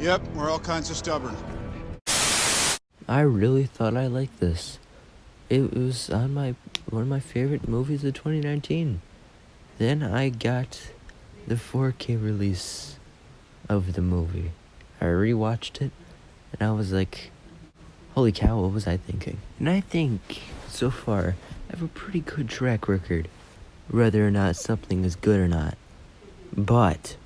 Yep, we're all kinds of stubborn. I really thought I liked this. It was on one of my favorite movies of 2019. Then I got the 4K release of the movie. I rewatched it, and I was like, holy cow, what was I thinking? And I think, so far, I have a pretty good track record, whether or not something is good or not. But,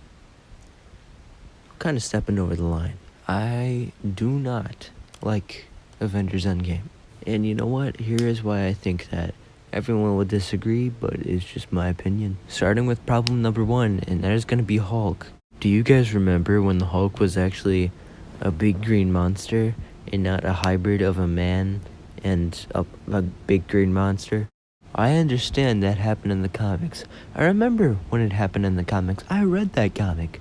I'm kind of stepping over the line. I do not like Avengers Endgame. And you know what? Here is why I think that. Everyone will disagree, but it's just my opinion. Starting with problem number 1, and that is going to be Hulk. Do you guys remember when the Hulk was actually a big green monster and not a hybrid of a man and a big green monster? I understand that happened in the comics. I remember when it happened in the comics. I read that comic.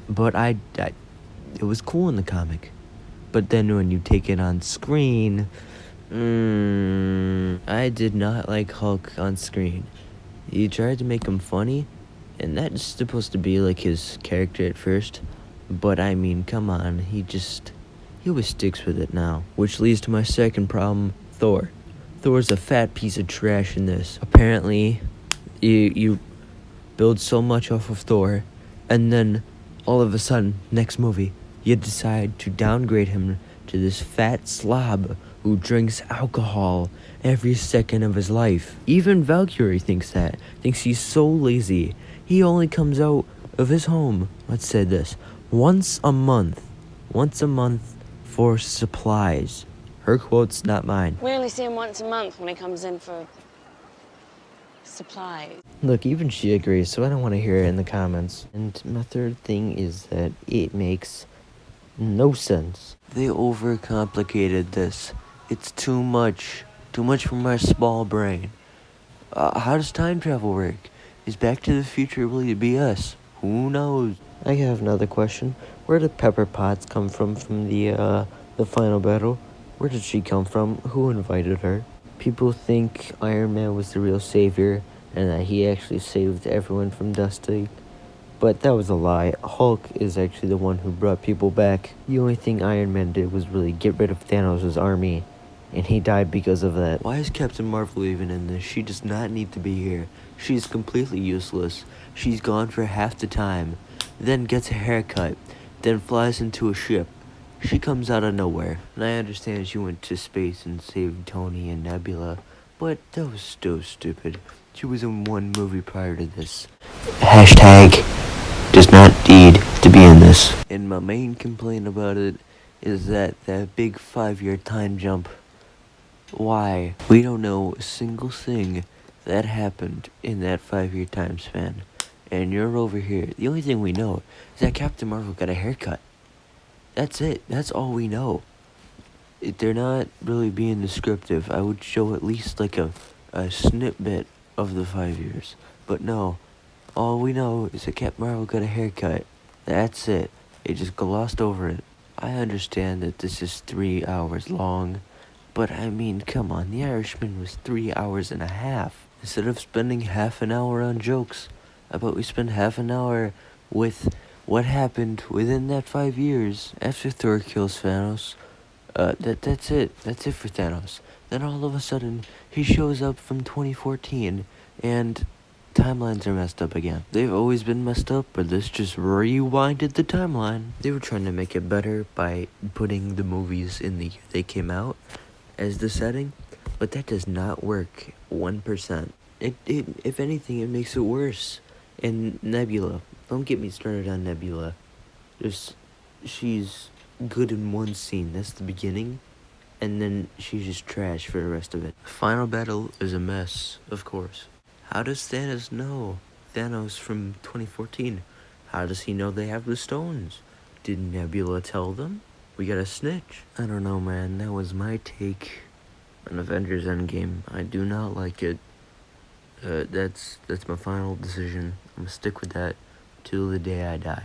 But it was cool in the comic. But then when you take it on screen, I did not like Hulk on screen. He tried to make him funny, and that's supposed to be like his character at first. But I mean, come on, he always sticks with it now. Which leads to my second problem, Thor. Thor's a fat piece of trash in this. Apparently, you build so much off of Thor, and then all of a sudden, next movie, you decide to downgrade him to this fat slob who drinks alcohol every second of his life. Even Valkyrie thinks he's so lazy. He only comes out of his home, let's say this, once a month for supplies. Her quote's not mine. We only see him once a month when he comes in for supplies. Look, even she agrees, so I don't want to hear it in the comments. And my third thing is that it makes no sense. They overcomplicated this. It's too much for my small brain. How does time travel work? Is Back to the Future really BS? Who knows? I have another question. Where did Pepper Potts come from the final battle? Where did she come from? Who invited her? People think Iron Man was the real savior and that he actually saved everyone from Dusty. But that was a lie. Hulk is actually the one who brought people back. The only thing Iron Man did was really get rid of Thanos' army, and he died because of that. Why is Captain Marvel even in this? She does not need to be here. She's completely useless. She's gone for half the time, then gets a haircut, then flies into a ship. She comes out of nowhere. And I understand she went to space and saved Tony and Nebula, but that was so stupid. She was in one movie prior to this. Hashtag does not need to be in this. And my main complaint about it is that big 5-year time jump. Why? We don't know a single thing that happened in that 5-year time span. And you're over here. The only thing we know is that Captain Marvel got a haircut. That's it. That's all we know. They're not really being descriptive. I would show at least like a snippet of the 5 years. But no. All we know is that Captain Marvel got a haircut. That's it. They just glossed over it. I understand that this is 3 hours long, but I mean, come on, The Irishman was 3 hours and a half. Instead of spending half an hour on jokes, how about we spend half an hour with what happened within that 5 years after Thor kills Thanos? That's it. That's it for Thanos. Then all of a sudden, he shows up from 2014, and timelines are messed up again. They've always been messed up, but this just rewinded the timeline. They were trying to make it better by putting the movies in the year they came out as the setting, but that does not work 1%. If anything, it makes it worse. And Nebula, don't get me started on Nebula. She's good in one scene, that's the beginning, and then she's just trash for the rest of it. Final battle is a mess, of course. How does Thanos know? Thanos from 2014. How does he know they have the stones? Did Nebula tell them? We got a snitch. I don't know, man. That was my take on Avengers Endgame. I do not like it. That's my final decision. I'm gonna stick with that till the day I die.